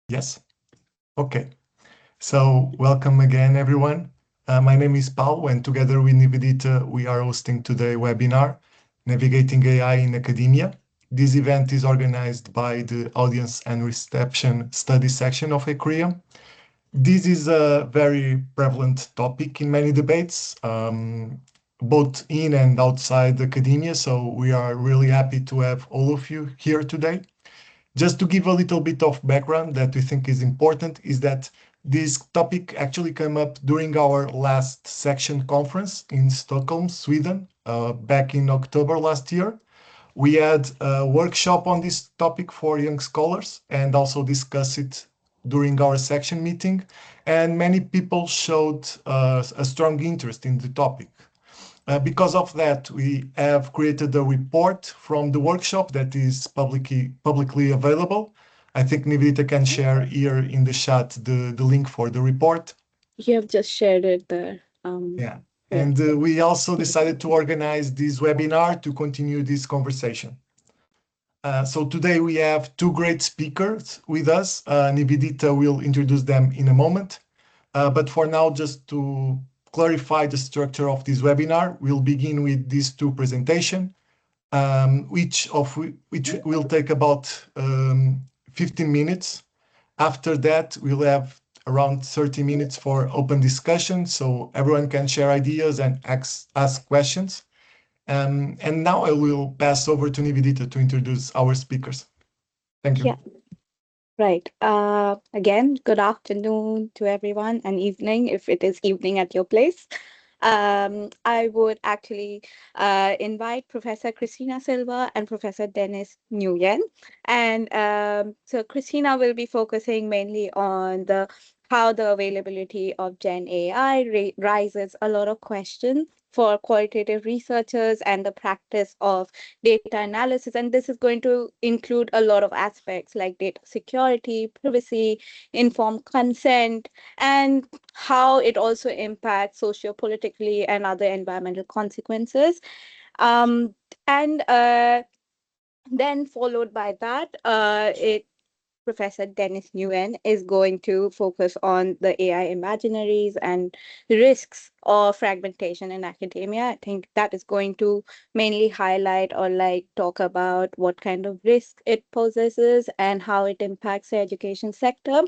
Yes. Okay. So welcome again, everyone. My name is Paulo, and together with Nivedita, we are hosting today webinar, Navigating AI in Academia. This event is organized by the Audience and Reception Studies section of ECREA. This is a very prevalent topic in many debates, both in and outside academia. So we are really happy to have all of you here today. Just to give a little bit of background that we think is important is that this topic actually came up during our last section conference in Stockholm, Sweden, back in October last year. We had a workshop on this topic for young scholars and also discussed it during our section meeting. And many people showed a strong interest in the topic. Because of that, we have created a report from the workshop that is publicly available. I think Nivedita can share here in the chat the link for the report. You have just shared it there. Yeah. And we also decided to organize this webinar to continue this conversation. So today we have two great speakers with us. Nivedita will introduce them in a moment. But for now, just to clarify the structure of this webinar, we'll begin with these two presentations, which will take about 15 minutes. After that, we'll have around 30 minutes for open discussion, so everyone can share ideas and ask questions. And now I will pass over to Nivedita to introduce our speakers. Thank you. Yeah. Right. Again, good afternoon to everyone, and evening if it is evening at your place. I would actually invite Professor Christina Silva and Professor Dennis Nguyen. And so Christina will be focusing mainly on how the availability of Gen AI raises a lot of questions for qualitative researchers and the practice of data analysis. And this is going to include a lot of aspects like data security, privacy, informed consent, and how it also impacts socio-politically and other environmental consequences. And then followed by that, Professor Dennis Nguyen is going to focus on the AI imaginaries and risks of fragmentation in academia. I think that is going to mainly highlight or talk about what kind of risk it possesses and how it impacts the education sector.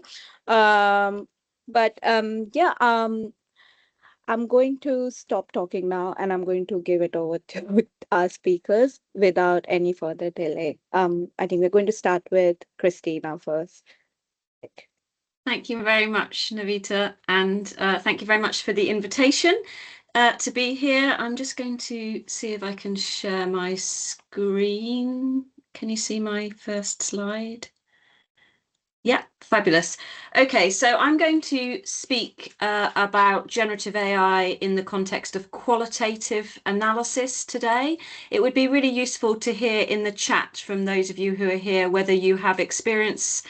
I'm going to stop talking now and I'm going to give it over to our speakers without any further delay. I think we're going to start with Christina first. Thank you very much, Nivedita, and thank you very much for the invitation to be here. I'm just going to see if I can share my screen. Can you see my first slide? Yeah, fabulous. Okay, so I'm going to speak about generative AI in the context of qualitative analysis today. It would be really useful to hear in the chat from those of you who are here whether you have experience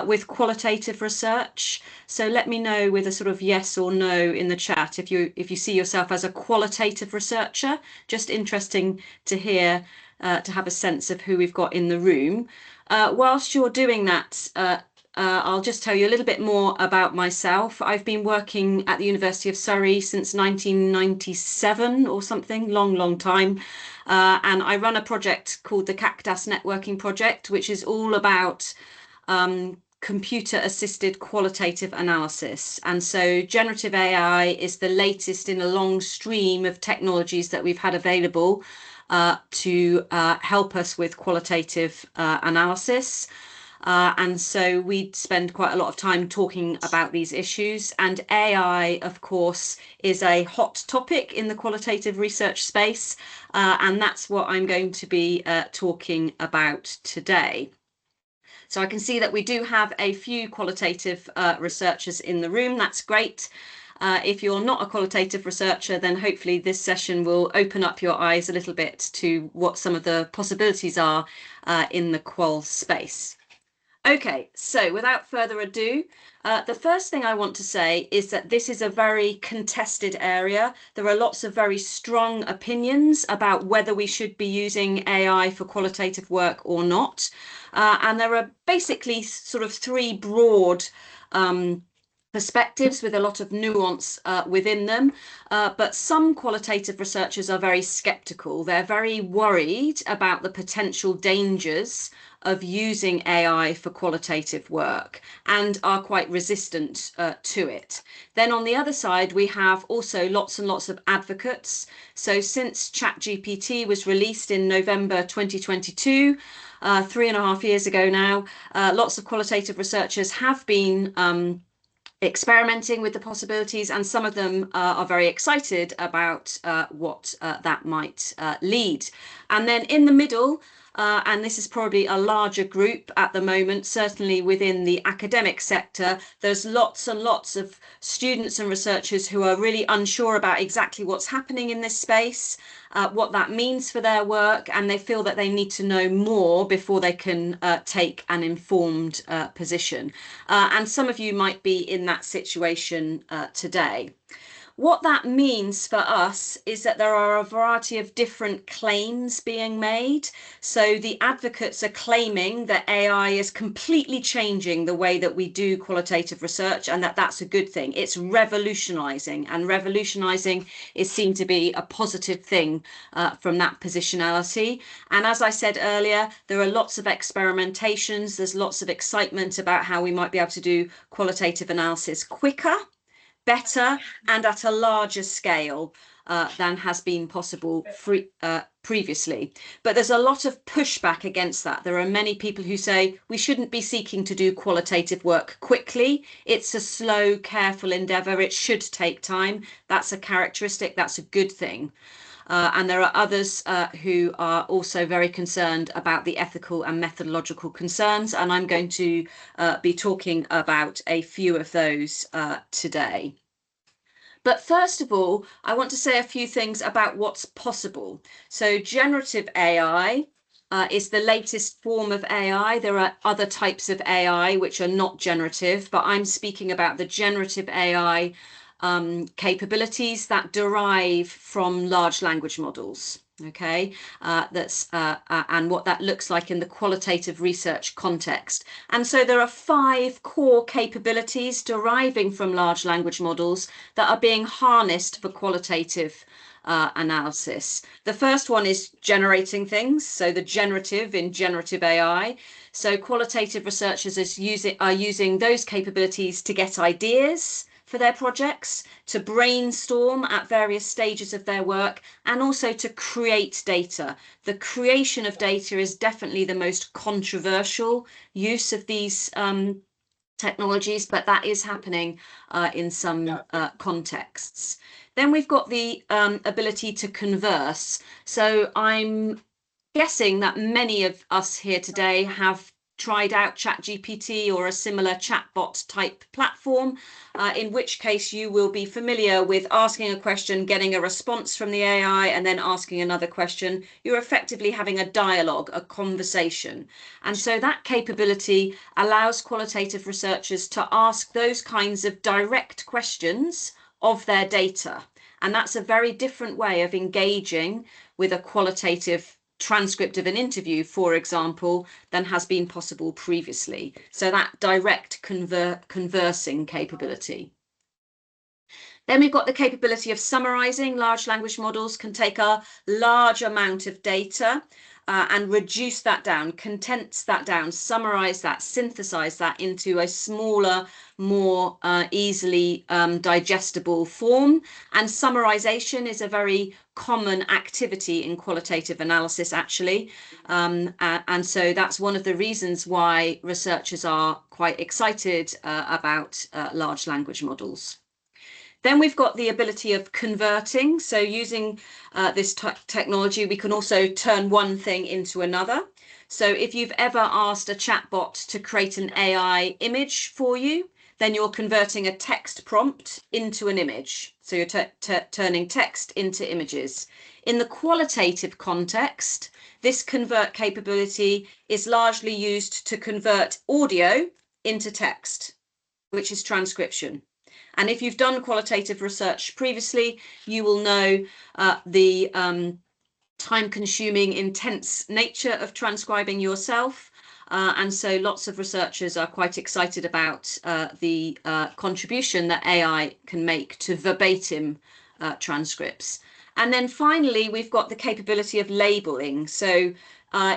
with qualitative research. So let me know with a sort of yes or no in the chat if you see yourself as a qualitative researcher. Just interesting to hear, to have a sense of who we've got in the room. Whilst you're doing that, I'll just tell you a little bit more about myself. I've been working at the University of Surrey since 1997 or something, long time. And I run a project called the Cactus Networking Project, which is all about computer-assisted qualitative analysis. And so generative AI is the latest in a long stream of technologies that we've had available to help us with qualitative analysis. And so we spend quite a lot of time talking about these issues. And AI, of course, is a hot topic in the qualitative research space. And that's what I'm going to be talking about today. So I can see that we do have a few qualitative researchers in the room. That's great. If you're not a qualitative researcher, then hopefully this session will open up your eyes a little bit to what some of the possibilities are in the qual space. Okay, so without further ado, the first thing I want to say is that this is a very contested area. There are lots of very strong opinions about whether we should be using AI for qualitative work or not. And there are basically sort of three broad perspectives with a lot of nuance within them. But some qualitative researchers are very skeptical. They're very worried about the potential dangers of using AI for qualitative work and are quite resistant to it. Then on the other side, we have also lots and lots of advocates. So since ChatGPT was released in November 2022, 3.5 years ago now, lots of qualitative researchers have been experimenting with the possibilities, and some of them are very excited about what that might lead. And then in the middle, and this is probably a larger group at the moment, certainly within the academic sector, there's lots and lots of students and researchers who are really unsure about exactly what's happening in this space, what that means for their work, and they feel that they need to know more before they can take an informed position. And some of you might be in that situation today. What that means for us is that there are a variety of different claims being made. So the advocates are claiming that AI is completely changing the way that we do qualitative research, and that that's a good thing. It's revolutionizing, and revolutionizing is seen to be a positive thing from that positionality. And as I said earlier, there are lots of experimentations. There's lots of excitement about how we might be able to do qualitative analysis quicker, better, and at a larger scale than has been possible previously. But there's a lot of pushback against that. There are many people who say we shouldn't be seeking to do qualitative work quickly. It's a slow, careful endeavour. It should take time. That's a characteristic. That's a good thing. And there are others who are also very concerned about the ethical and methodological concerns, and I'm going to be talking about a few of those today. But first of all, I want to say a few things about what's possible. So generative AI is the latest form of AI. There are other types of AI which are not generative, but I'm speaking about the generative AI capabilities that derive from large language models. Okay, and what that looks like in the qualitative research context. And so there are 5 core capabilities deriving from large language models that are being harnessed for qualitative analysis. The first one is generating things, so the generative in generative AI. So qualitative researchers are using those capabilities to get ideas for their projects, to brainstorm at various stages of their work, and also to create data. The creation of data is definitely the most controversial use of these technologies, but that is happening in some contexts. Then we've got the ability to converse. So I'm guessing that many of us here today have tried out ChatGPT or a similar chatbot type platform, in which case you will be familiar with asking a question, getting a response from the AI, and then asking another question. You're effectively having a dialogue, a conversation. And so that capability allows qualitative researchers to ask those kinds of direct questions of their data. And that's a very different way of engaging with a qualitative transcript of an interview, for example, than has been possible previously. So that direct conversing capability. Then we've got the capability of summarizing. Large language models can take a large amount of data and reduce that down, condense that down, summarize that, synthesize that into a smaller, more easily digestible form. And summarization is a very common activity in qualitative analysis, actually. And so that's one of the reasons why researchers are quite excited about large language models. Then we've got the ability of converting. So using this technology, we can also turn one thing into another. So if you've ever asked a chatbot to create an AI image for you, then you're converting a text prompt into an image. So you're turning text into images. In the qualitative context, this convert capability is largely used to convert audio into text, which is transcription. And if you've done qualitative research previously, you will know the time-consuming, intense nature of transcribing yourself. And so lots of researchers are quite excited about the contribution that AI can make to verbatim transcripts. And then finally, we've got the capability of labeling. So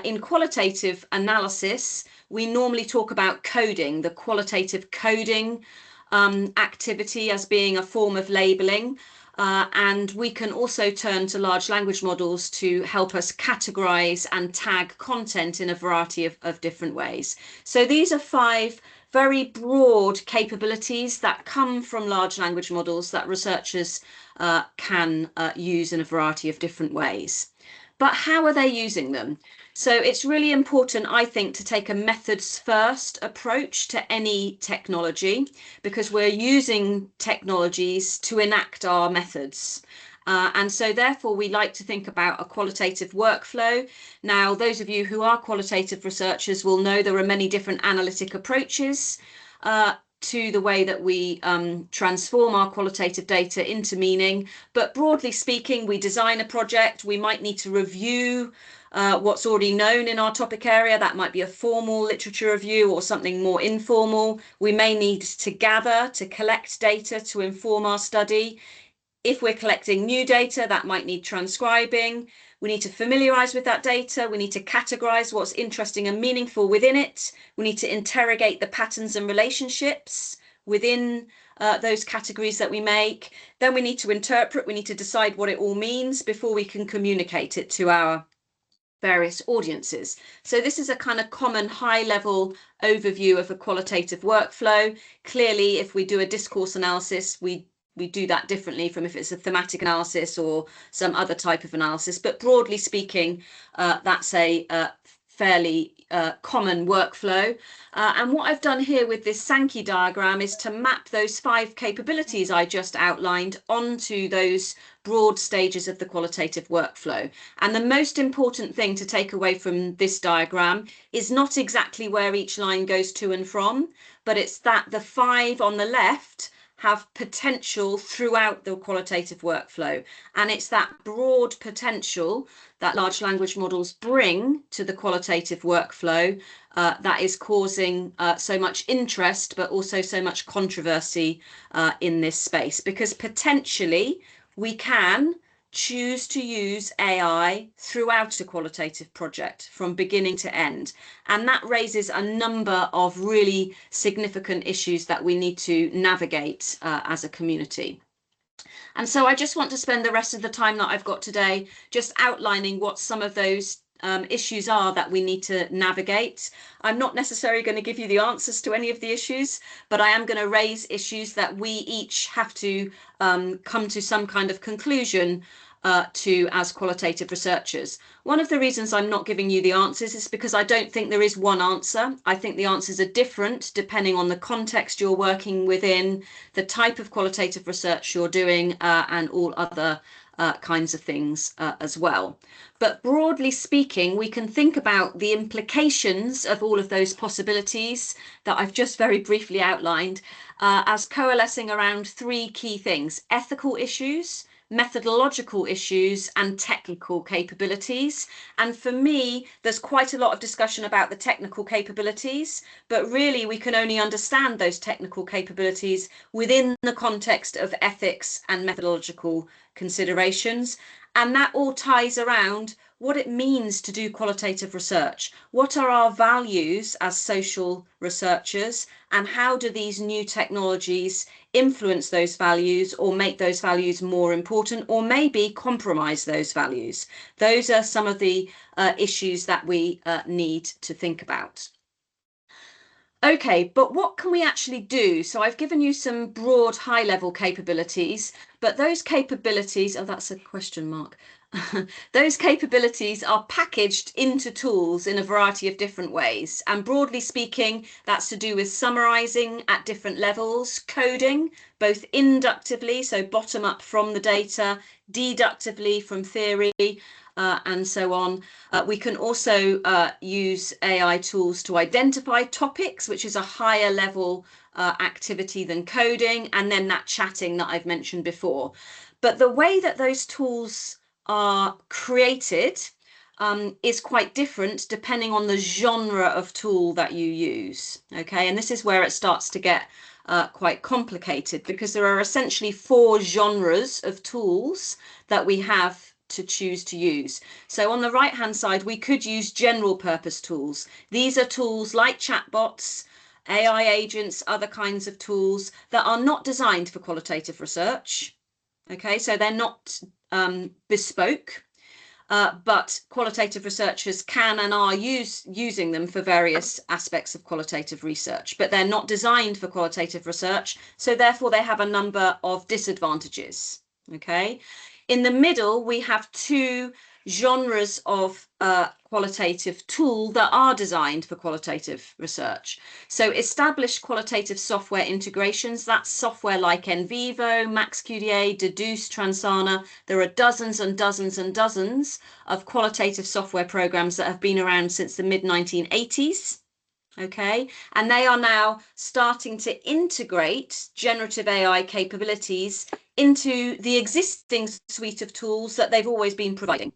in qualitative analysis, we normally talk about coding, the qualitative coding activity as being a form of labeling. And we can also turn to large language models to help us categorize and tag content in a variety of different ways. So these are 5 very broad capabilities that come from large language models that researchers can use in a variety of different ways. But how are they using them? So it's really important, I think, to take a methods first approach to any technology, because we're using technologies to enact our methods. And so therefore we like to think about a qualitative workflow. Now, those of you who are qualitative researchers will know there are many different analytic approaches to the way that we transform our qualitative data into meaning. But broadly speaking, we design a project, we might need to review what's already known in our topic area. That might be a formal literature review or something more informal. We may need to gather, to collect data to inform our study. If we're collecting new data, that might need transcribing. We need to familiarize with that data. We need to categorize what's interesting and meaningful within it. We need to interrogate the patterns and relationships within those categories that we make. Then we need to interpret. We need to decide what it all means before we can communicate it to our various audiences. So this is a kind of common high-level overview of a qualitative workflow. Clearly, if we do a discourse analysis, we do that differently from if it's a thematic analysis or some other type of analysis. But broadly speaking, that's a fairly common workflow. And what I've done here with this Sankey diagram is to map those 5 capabilities I just outlined onto those broad stages of the qualitative workflow. And the most important thing to take away from this diagram is not exactly where each line goes to and from, but it's that the 5 on the left have potential throughout the qualitative workflow. And it's that broad potential that large language models bring to the qualitative workflow that is causing so much interest, but also so much controversy in this space, because potentially we can choose to use AI throughout a qualitative project from beginning to end. And that raises a number of really significant issues that we need to navigate as a community. And so I just want to spend the rest of the time that I've got today just outlining what some of those issues are that we need to navigate. I'm not necessarily going to give you the answers to any of the issues, but I am going to raise issues that we each have to come to some kind of conclusion to as qualitative researchers. One of the reasons I'm not giving you the answers is because I don't think there is one answer. I think the answers are different depending on the context you're working within, the type of qualitative research you're doing, and all other kinds of things as well. But broadly speaking, we can think about the implications of all of those possibilities that I've just very briefly outlined as coalescing around 3 key things: ethical issues, methodological issues, and technical capabilities. And for me, there's quite a lot of discussion about the technical capabilities, but really we can only understand those technical capabilities within the context of ethics and methodological considerations. And that all ties around what it means to do qualitative research. What are our values as social researchers, and how do these new technologies influence those values or make those values more important, or maybe compromise those values? Those are some of the issues that we need to think about. Okay, but what can we actually do? So I've given you some broad high-level capabilities, but those capabilities, oh, that's a question mark. Those capabilities are packaged into tools in a variety of different ways. And broadly speaking, that's to do with summarizing at different levels, coding, both inductively, so bottom up from the data, deductively from theory, and so on. We can also use AI tools to identify topics, which is a higher level activity than coding, and then that chatting that I've mentioned before. But the way that those tools are created is quite different depending on the genre of tool that you use. Okay, and this is where it starts to get quite complicated, because there are essentially 4 genres of tools that we have to choose to use. So on the right hand side, we could use general purpose tools. These are tools like chatbots, AI agents, other kinds of tools that are not designed for qualitative research. Okay, so they're not bespoke. But qualitative researchers can and are using them for various aspects of qualitative research, but they're not designed for qualitative research, so therefore they have a number of disadvantages. Okay, in the middle we have 2 genres of qualitative tool that are designed for qualitative research. So established qualitative software integrations, that's software like NVivo, MaxQDA, Deduce, Transana. There are dozens and dozens and dozens of qualitative software programs that have been around since the mid-1980s. Okay, and they are now starting to integrate generative AI capabilities into the existing suite of tools that they've always been providing.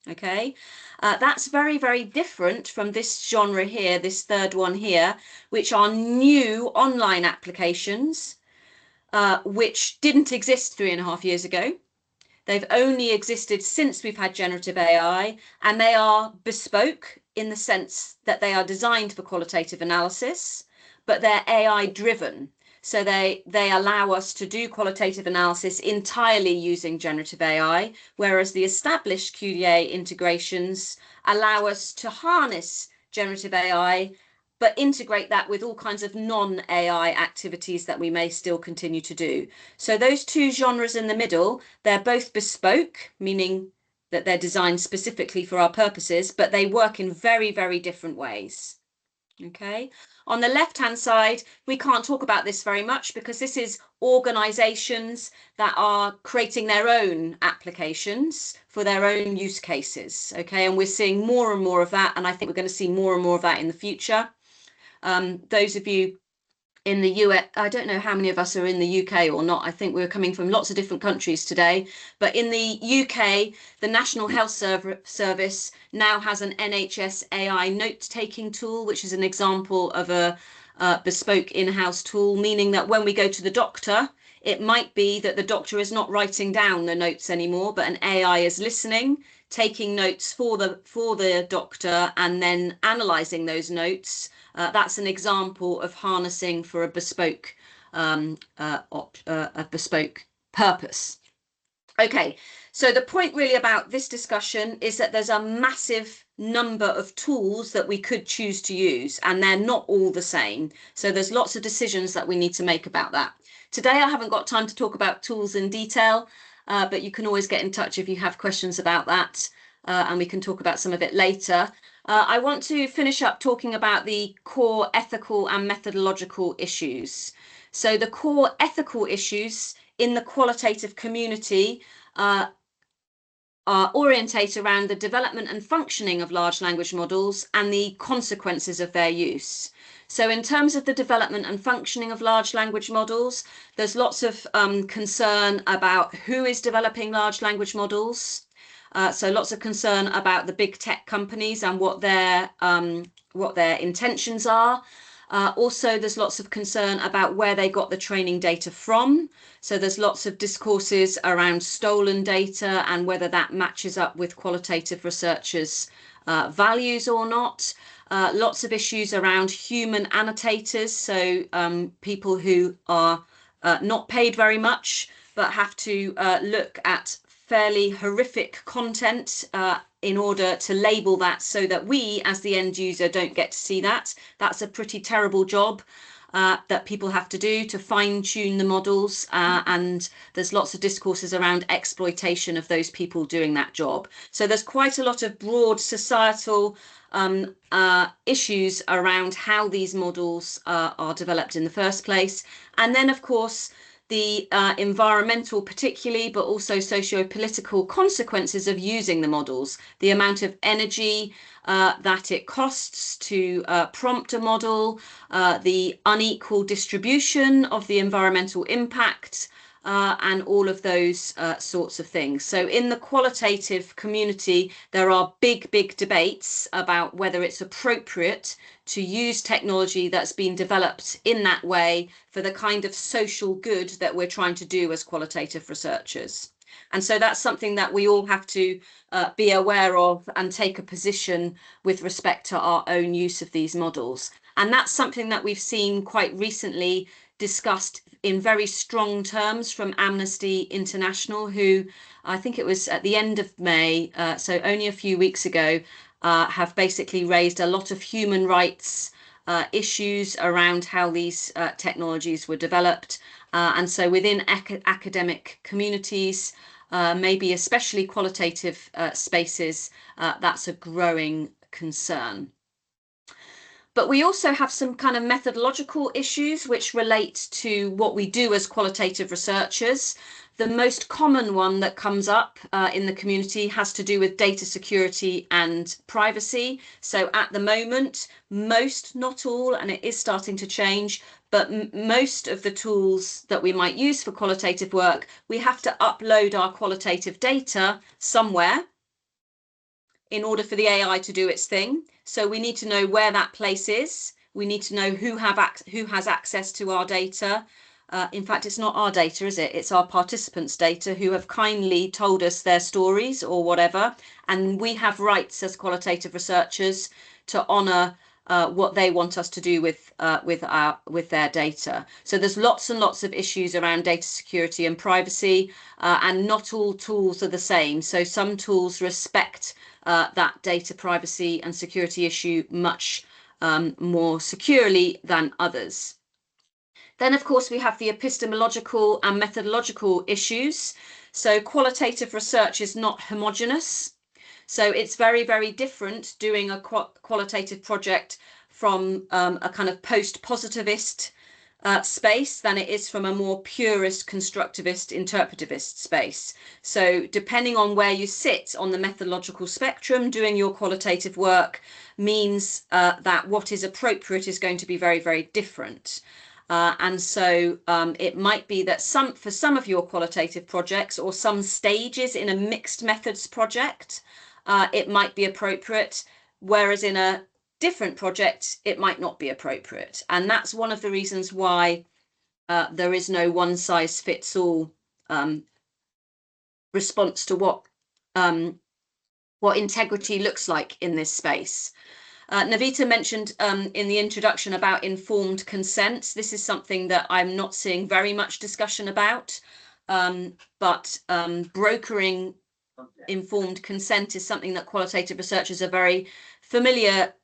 Okay, that's very, very different from this genre here, this third one here, which are new online applications, which didn't exist 3.5 years ago. They've only existed since we've had generative AI, and they are bespoke in the sense that they are designed for qualitative analysis, but they're AI driven. So they allow us to do qualitative analysis entirely using generative AI, whereas the established QDA integrations allow us to harness generative AI, but integrate that with all kinds of non-AI activities that we may still continue to do. So those 2 genres in the middle, they're both bespoke, meaning that they're designed specifically for our purposes, but they work in very, very different ways. Okay, on the left-hand side, we can't talk about this very much because this is organizations that are creating their own applications for their own use cases. Okay, and we're seeing more and more of that, and I think we're going to see more and more of that in the future. Those of you in the US, I don't know how many of us are in the UK or not. I think we're coming from lots of different countries today. But in the UK, the National Health Service now has an NHS AI note-taking tool, which is an example of a bespoke in-house tool, meaning that when we go to the doctor, it might be that the doctor is not writing down the notes anymore, but an AI is listening, taking notes for the doctor, and then analysing those notes. That's an example of harnessing for a bespoke purpose. Okay, so the point really about this discussion is that there's a massive number of tools that we could choose to use, and they're not all the same. So there's lots of decisions that we need to make about that. Today, I haven't got time to talk about tools in detail, but you can always get in touch if you have questions about that, and we can talk about some of it later. I want to finish up talking about the core ethical and methodological issues. So the core ethical issues in the qualitative community are orientated around the development and functioning of large language models and the consequences of their use. So in terms of the development and functioning of large language models, there's lots of concern about who is developing large language models. So lots of concern about the big tech companies and what their intentions are. Also, there's lots of concern about where they got the training data from. So there's lots of discourses around stolen data and whether that matches up with qualitative researchers' values or not. Lots of issues around human annotators, so people who are not paid very much but have to look at fairly horrific content in order to label that so that we as the end user don't get to see that. That's a pretty terrible job that people have to do to fine-tune the models, and there's lots of discourses around exploitation of those people doing that job. So there's quite a lot of broad societal issues around how these models are developed in the first place. And then, of course, the environmental particularly, but also socio-political consequences of using the models, the amount of energy that it costs to prompt a model, the unequal distribution of the environmental impact, and all of those sorts of things. So in the qualitative community, there are big debates about whether it's appropriate to use technology that's been developed in that way for the kind of social good that we're trying to do as qualitative researchers. And so that's something that we all have to be aware of and take a position with respect to our own use of these models. And that's something that we've seen quite recently discussed in very strong terms from Amnesty International, who I think it was at the end of May, so only a few weeks ago, have basically raised a lot of human rights issues around how these technologies were developed. And so within academic communities, maybe especially qualitative spaces, that's a growing concern. But we also have some kind of methodological issues which relate to what we do as qualitative researchers. The most common one that comes up in the community has to do with data security and privacy. So at the moment, most, not all, and it is starting to change, but most of the tools that we might use for qualitative work, we have to upload our qualitative data somewhere in order for the AI to do its thing. So we need to know where that place is. We need to know who has access to our data. In fact, it's not our data, is it? It's our participants' data who have kindly told us their stories or whatever. And we have rights as qualitative researchers to honour what they want us to do with their data. So there's lots and lots of issues around data security and privacy, and not all tools are the same. So some tools respect that data privacy and security issue much more securely than others. Then, of course, we have the epistemological and methodological issues. So qualitative research is not homogeneous. So it's very different doing a qualitative project from a kind of post-positivist space than it is from a more purist, constructivist, interpretivist space. So depending on where you sit on the methodological spectrum, doing your qualitative work means that what is appropriate is going to be very different. And so it might be that for some of your qualitative projects or some stages in a mixed methods project, it might be appropriate, whereas in a different project, it might not be appropriate. And that's one of the reasons why there is no one size fits all response to what integrity looks like in this space. Navita mentioned in the introduction about informed consent. This is something that I'm not seeing very much discussion about, but brokering informed consent is something that qualitative researchers are very familiar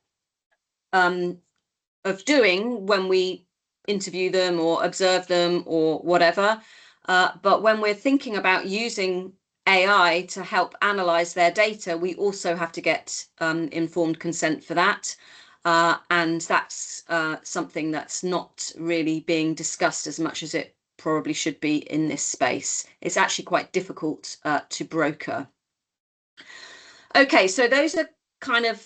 of doing when we interview them or observe them or whatever. But when we're thinking about using AI to help analyze their data, we also have to get informed consent for that. And that's something that's not really being discussed as much as it probably should be in this space. It's actually quite difficult to broker. Okay, so those are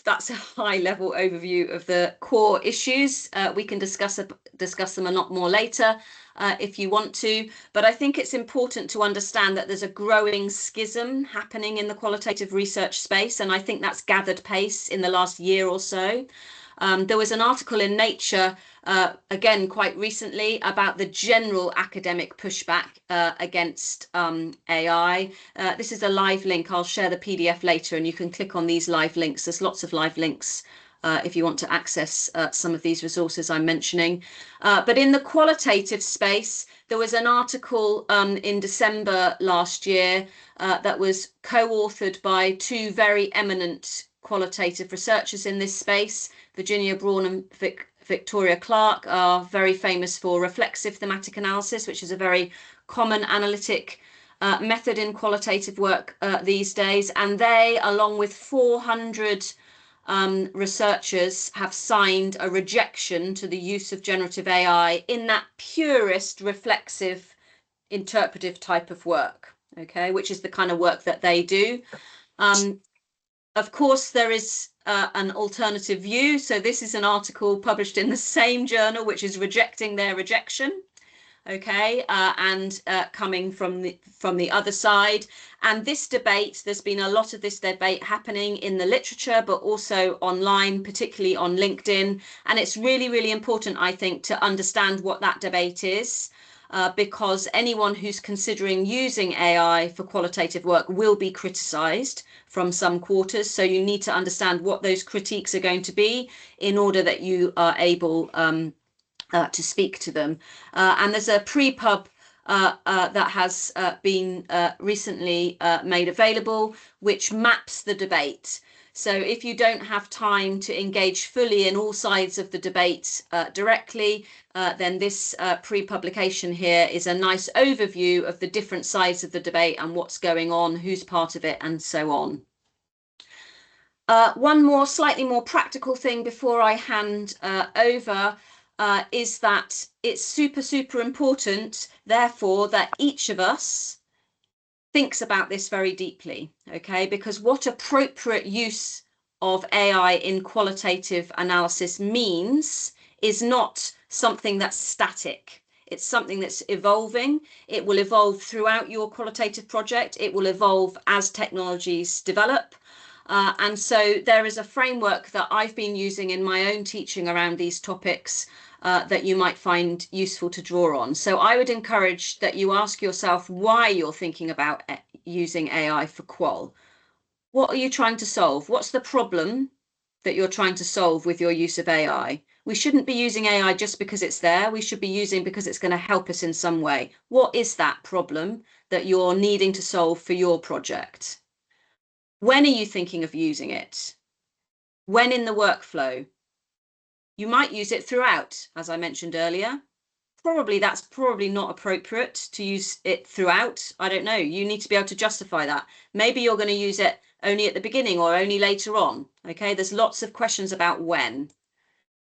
that's a high level overview of the core issues. We can discuss them a lot more later if you want to, but I think it's important to understand that there's a growing schism happening in the qualitative research space, and I think that's gathered pace in the last year or so. There was an article in Nature, again quite recently, about the general academic pushback against AI. This is a live link. I'll share the PDF later and you can click on these live links. There's lots of live links if you want to access some of these resources I'm mentioning. But in the qualitative space, there was an article in December last year that was co-authored by two very eminent qualitative researchers in this space. Virginia Braun and Victoria Clark are very famous for reflexive thematic analysis, which is a very common analytic method in qualitative work these days. And they, along with 400 researchers, have signed a rejection to the use of generative AI in that purist, reflexive, interpretive type of work, okay, which is the kind of work that they do. Of course, there is an alternative view. So this is an article published in the same journal, which is rejecting their rejection. okay, and coming from the other side. And this debate, there's been a lot of this debate happening in the literature, but also online, particularly on LinkedIn. And it's really, really important, I think, to understand what that debate is. Because anyone who's considering using AI for qualitative work will be criticised from some quarters. So you need to understand what those critiques are going to be in order that you are able to speak to them. And there's a pre-pub that has been recently made available, which maps the debate. So if you don't have time to engage fully in all sides of the debate directly, then this pre-publication here is a nice overview of the different sides of the debate and what's going on, who's part of it, and so on. One more slightly more practical thing before I hand over is that it's super, super important, therefore, that each of us thinks about this very deeply, okay? Because what appropriate use of AI in qualitative analysis means is not something that's static. It's something that's evolving. It will evolve throughout your qualitative project. It will evolve as technologies develop. And so there is a framework that I've been using in my own teaching around these topics that you might find useful to draw on. So I would encourage that you ask yourself why you're thinking about using AI for qual. What are you trying to solve? What's the problem that you're trying to solve with your use of AI? We shouldn't be using AI just because it's there. We should be using because it's going to help us in some way. What is that problem that you're needing to solve for your project? When are you thinking of using it? When in the workflow? You might use it throughout, as I mentioned earlier. That's probably not appropriate to use it throughout. I don't know. You need to be able to justify that. Maybe you're going to use it only at the beginning or only later on. Okay, there's lots of questions about when.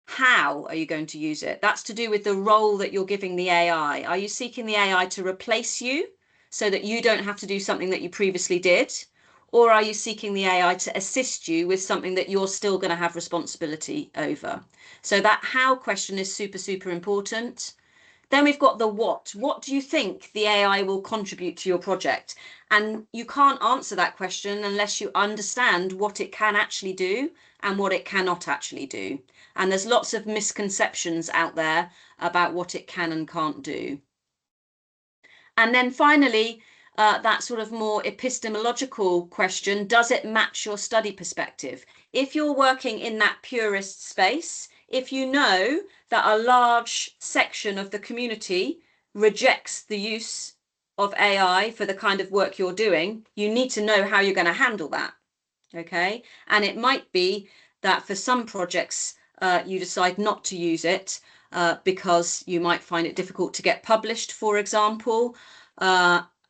How are you going to use it? That's to do with the role that you're giving the AI. Are you seeking the AI to replace you so that you don't have to do something that you previously did? Or are you seeking the AI to assist you with something that you're still going to have responsibility over? So that how question is super, super important. Then we've got the what. What do you think the AI will contribute to your project? And you can't answer that question unless you understand what it can actually do and what it cannot actually do. And there's lots of misconceptions out there about what it can and can't do. And then finally, that sort of more epistemological question, does it match your study perspective? If you're working in that purist space, if you know that a large section of the community rejects the use of AI for the kind of work you're doing, you need to know how you're going to handle that, okay? And it might be that for some projects, you decide not to use it because you might find it difficult to get published, for example,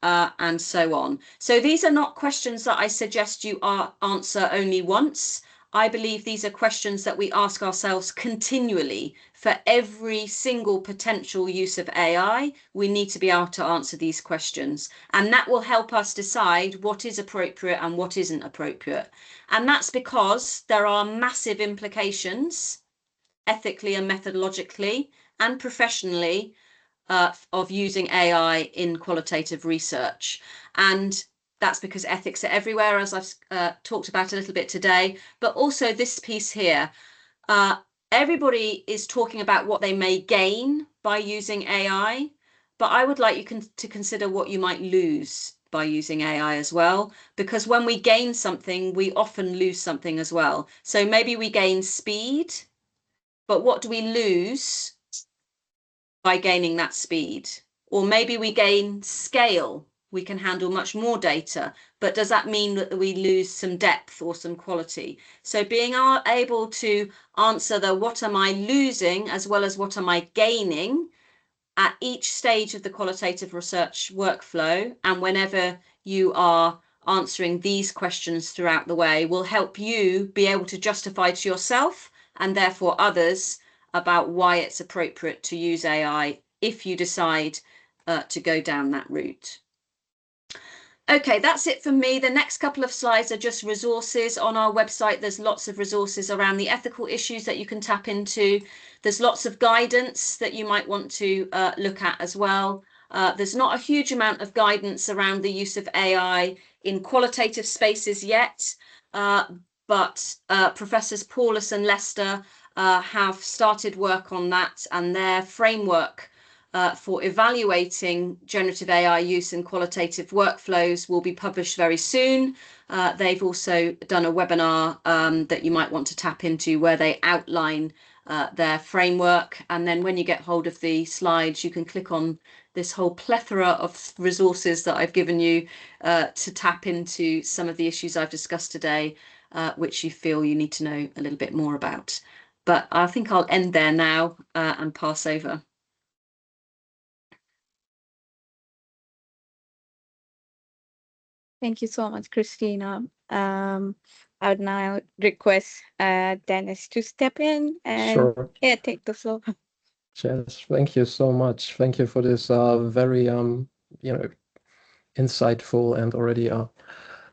and so on. So these are not questions that I suggest you answer only once. I believe these are questions that we ask ourselves continually. For every single potential use of AI, we need to be able to answer these questions. And that will help us decide what is appropriate and what isn't appropriate. And that's because there are massive implications, ethically and methodologically and professionally, of using AI in qualitative research. And that's because ethics are everywhere, as I've talked about a little bit today, but also this piece here. Everybody is talking about what they may gain by using AI, but I would like you to consider what you might lose by using AI as well, because when we gain something, we often lose something as well. So maybe we gain speed, but what do we lose by gaining that speed? Or maybe we gain scale. We can handle much more data, but does that mean that we lose some depth or some quality? So being able to answer the what am I losing as well as what am I gaining at each stage of the qualitative research workflow, and whenever you are answering these questions throughout the way, will help you be able to justify to yourself and therefore others about why it's appropriate to use AI if you decide to go down that route. Okay, that's it for me. The next couple of slides are just resources on our website. There's lots of resources around the ethical issues that you can tap into. There's lots of guidance that you might want to look at as well. There's not a huge amount of guidance around the use of AI in qualitative spaces yet, but Professors Paulus and Lester have started work on that, and their framework for evaluating generative AI use in qualitative workflows will be published very soon. They've also done a webinar that you might want to tap into where they outline their framework. And then when you get hold of the slides, you can click on this whole plethora of resources that I've given you to tap into some of the issues I've discussed today, which you feel you need to know a little bit more about. But I think I'll end there now and pass over. Thank you so much, Christina. I would now request Dennis to step in and take the floor. Yes, thank you so much. Thank you for this very insightful and already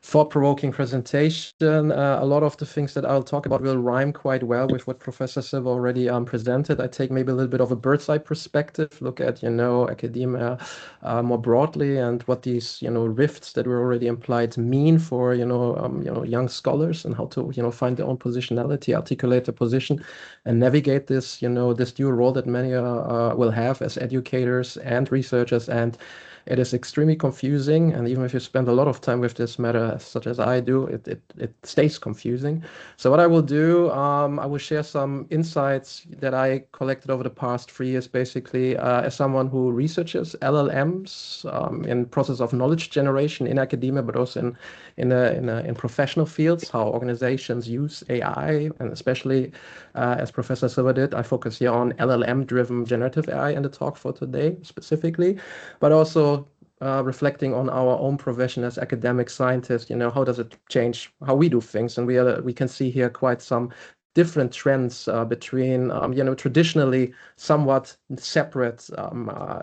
thought-provoking presentation. A lot of the things that I'll talk about will rhyme quite well with what Professor Silva already presented. I take maybe a little bit of a bird's-eye perspective, look at, academia more broadly and what these, rifts that were already implied mean for, young scholars and how to, find their own positionality, articulate their position and navigate this, this dual role that many will have as educators and researchers. And it is extremely confusing, and even if you spend a lot of time with this matter, such as I do, it stays confusing. So what I will do, I will share some insights that I collected over the past 3 years, basically, as someone who researches LLMs in process of knowledge generation in academia, but also in professional fields, how organizations use AI, and especially as Professor Silva did, I focus here on LLM-driven generative AI in the talk for today specifically, but also reflecting on our own profession as academic scientists. How does it change how we do things? And we can see here quite some different trends between traditionally somewhat separate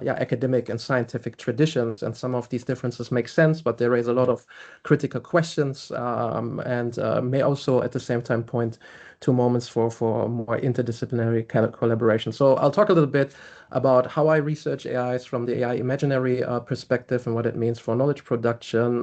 academic and scientific traditions, and some of these differences make sense, but they raise a lot of critical questions and may also at the same time point to moments for more interdisciplinary collaboration. So I'll talk a little bit about how I research AIs from the AI imaginary perspective and what it means for knowledge production.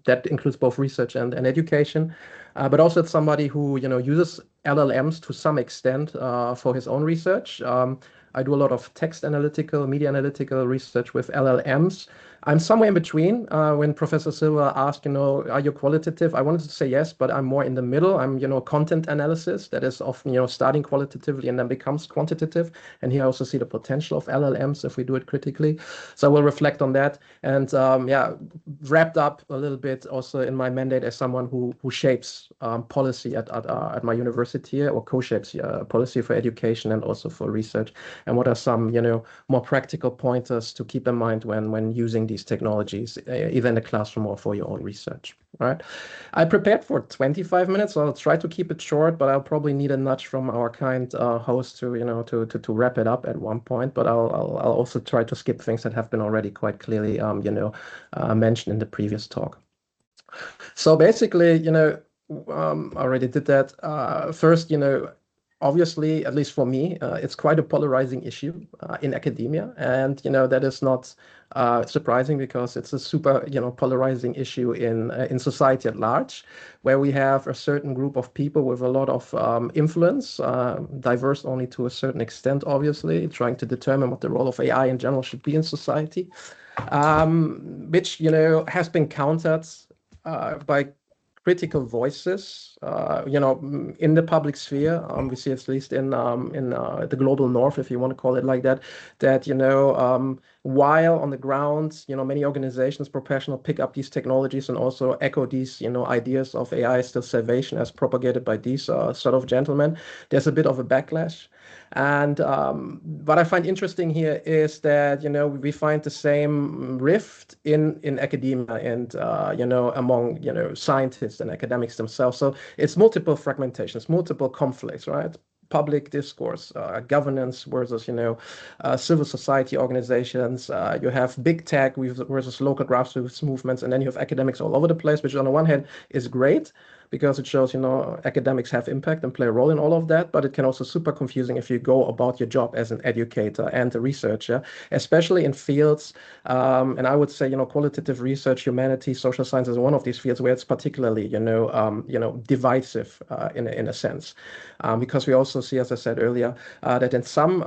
That includes both research and education, but also it's somebody who uses LLMs to some extent for his own research. I do a lot of text analytical, media analytical research with LLMs. I'm somewhere in between. When Professor Silva asked, are you qualitative? I wanted to say yes, but I'm more in the middle. I'm, content analysis that is often, starting qualitatively and then becomes quantitative. And here I also see the potential of LLMs if we do it critically. So I will reflect on that. And wrapped up a little bit also in my mandate as someone who shapes policy at my university or co-shapes policy for education and also for research. And what are some, more practical pointers to keep in mind when using these technologies, either in the classroom or for your own research. All right. I prepared for 25 minutes, so I'll try to keep it short, but I'll probably need a nudge from our kind host to, to wrap it up at one point. But I'll also try to skip things that have been already quite clearly, mentioned in the previous talk. So basically, I already did that. First, obviously, at least for me, it's quite a polarizing issue in academia. And, that is not surprising because it's a super, polarizing issue in society at large, where we have a certain group of people with a lot of influence, diverse only to a certain extent, obviously, trying to determine what the role of AI in general should be in society, which, has been countered by critical voices, in the public sphere. We see at least in the global north, if you want to call it like that, while on the ground, many organizations, professionals pick up these technologies and also echo these, ideas of AI still salvation as propagated by these sort of gentlemen, there's a bit of a backlash. And what I find interesting here is that, we find the same rift in academia and, among, scientists and academics themselves. So it's multiple fragmentations, multiple conflicts, right? public discourse, governance versus, civil society organizations. You have big tech versus local grassroots movements, and then you have academics all over the place, which on the one hand is great because it shows, academics have impact and play a role in all of that, but it can also super confusing if you go about your job as an educator and a researcher, especially in fields, and I would say, qualitative research, humanities, social sciences is one of these fields where it's particularly, divisive in a sense, because we also see, as I said earlier, that in some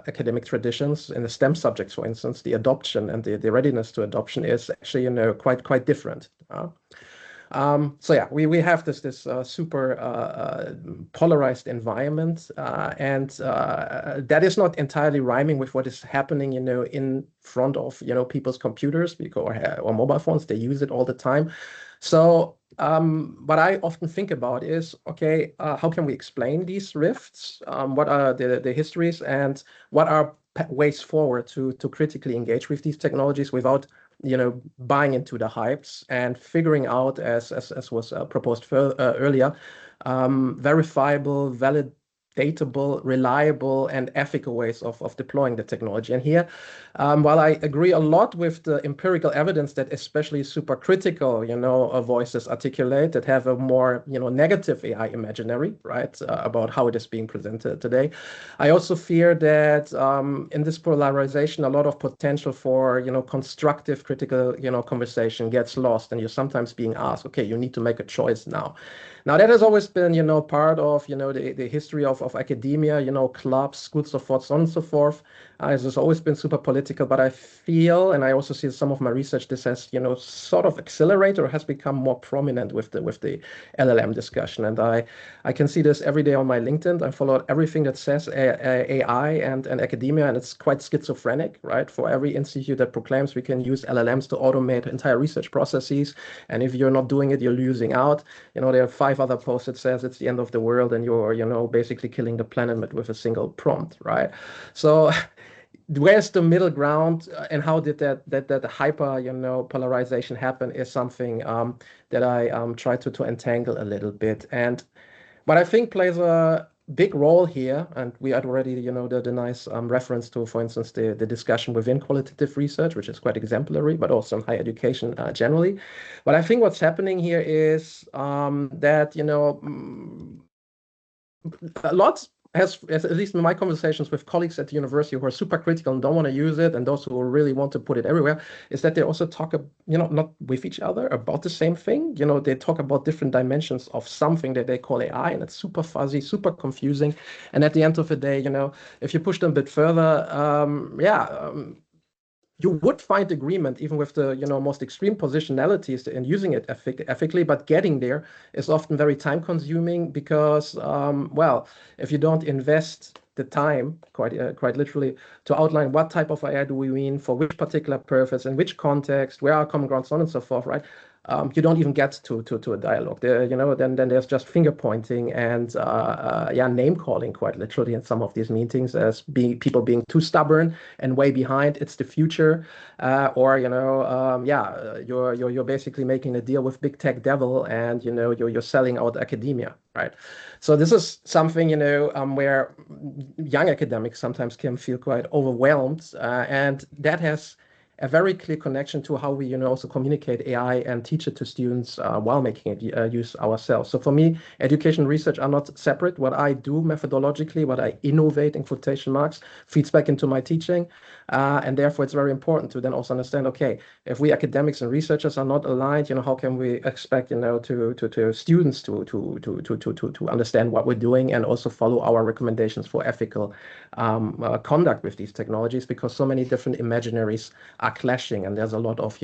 academic traditions, in the STEM subjects, for instance, the adoption and the readiness to adoption is actually, quite different. So yeah, we have this super polarized environment, and that is not entirely rhyming with what is happening, in front of people's computers or mobile phones. They use it all the time. So what I often think about is, okay, how can we explain these rifts? What are the histories, and what are ways forward to critically engage with these technologies without buying into the hypes and figuring out, as was proposed earlier, verifiable, validatable, reliable, and ethical ways of deploying the technology. And here, while I agree a lot with the empirical evidence that especially supercritical, voices articulate that have a more, negative AI imaginary, right, about how it is being presented today, I also fear that in this polarization, a lot of potential for, constructive critical, conversation gets lost, and you're sometimes being asked, okay, you need to make a choice now. Now, that has always been, part of, the history of academia, clubs, schools of thought, so on and so forth. It has always been super political, but I feel, and I also see some of my research, this has, sort of accelerated or has become more prominent with the LLM discussion. And I can see this every day on my LinkedIn. I follow everything that says AI and academia, and it's quite schizophrenic, right? For every institute that proclaims we can use LLMs to automate entire research processes, and if you're not doing it, you're losing out. There are 5 other posts that says it's the end of the world and you're, basically killing the planet with a single prompt, right? So where's the middle ground, and how did that hyper, polarization happen is something that I try to entangle a little bit. And what I think plays a big role here, and we had already, the nice reference to, for instance, the discussion within qualitative research, which is quite exemplary, but also in higher education generally. But I think what's happening here is that, a lot has, at least in my conversations with colleagues at the university who are super critical and don't want to use it, and those who really want to put it everywhere, is that they also talk, not with each other about the same thing. They talk about different dimensions of something that they call AI, and it's super fuzzy, super confusing. And at the end of the day, if you push them a bit further, you would find agreement even with the most extreme positionalities in using it ethically, but getting there is often very time consuming because if you don't invest the time quite literally to outline what type of AI do we mean, for which particular purpose, in which context, where are common grounds, so on and so forth, right? You don't even get to a dialogue there. Then there's just finger pointing and name calling quite literally in some of these meetings as people being too stubborn and way behind. It's the future, or you're basically making a deal with big tech devil, and you're selling out academia, right? So this is something where young academics sometimes can feel quite overwhelmed, and that has a very clear connection to how we, also communicate AI and teach it to students while making it use ourselves. So for me, education research are not separate. What I do methodologically, what I innovate in quotation marks, feeds back into my teaching. And therefore, it's very important to then also understand, okay, if we academics and researchers are not aligned, how can we expect, to students to understand what we're doing and also follow our recommendations for ethical conduct with these technologies, because so many different imaginaries are clashing, and there's a lot of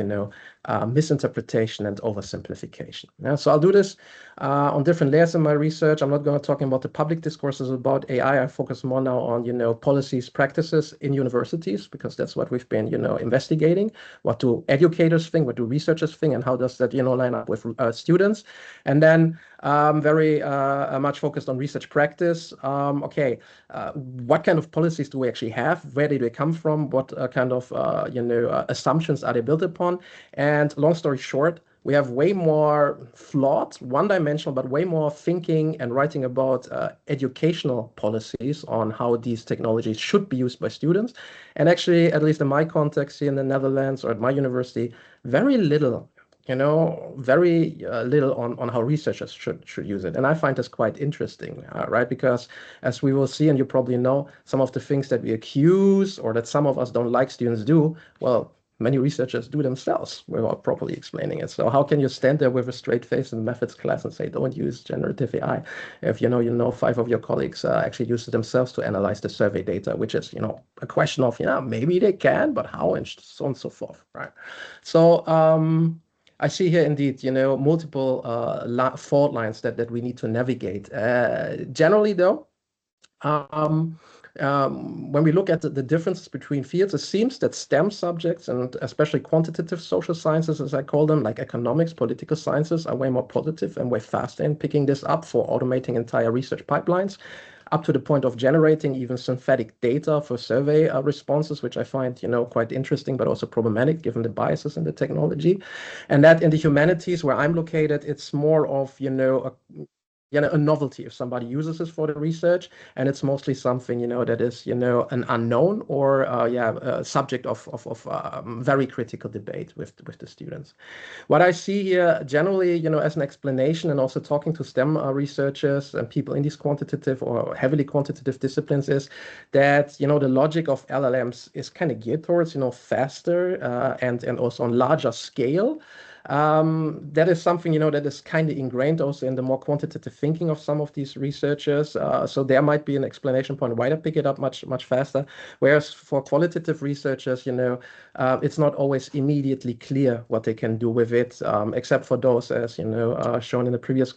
misinterpretation and oversimplification. So I'll do this on different layers in my research. I'm not going to talk about the public discourses about AI. I focus more now on policies, practices in universities, because that's what we've been investigating. What do educators think? What do researchers think? And how does that line up with students? And then very much focused on research practice. What kind of policies do we actually have? Where did they come from? What kind of assumptions are they built upon? And long story short, we have way more flawed, one-dimensional, but way more thinking and writing about educational policies on how these technologies should be used by students. And actually, at least in my context here in the Netherlands or at my university, very little, very little on how researchers should use it. And I find this quite interesting, right? Because as we will see, and you probably know, some of the things that we accuse or that some of us don't like students do, well, many researchers do themselves without properly explaining it. So how can you stand there with a straight face in the methods class and say, don't use generative AI, if you know 5 of your colleagues actually use it themselves to analyze the survey data, which is, a question of, maybe they can, but how, and so on and so forth, right? So I see here indeed, multiple fault lines that we need to navigate. Generally, though, when we look at the differences between fields, it seems that STEM subjects, and especially quantitative social sciences, as I call them, like economics, political sciences, are way more positive and way faster in picking this up for automating entire research pipelines, up to the point of generating even synthetic data for survey responses, which I find, quite interesting, but also problematic given the biases in the technology. And that in the humanities, where I'm located, it's more of, a novelty if somebody uses this for the research, and it's mostly something that is an unknown or subject of very critical debate with the students. What I see here generally, as an explanation, and also talking to STEM researchers and people in these quantitative or heavily quantitative disciplines, is that the logic of LLMs is kind of geared towards faster and also on larger scale. That is something that is kind of ingrained also in the more quantitative thinking of some of these researchers. So there might be an explanation point why they pick it up much faster. Whereas for qualitative researchers, it's not always immediately clear what they can do with it, except for those, as shown in the previous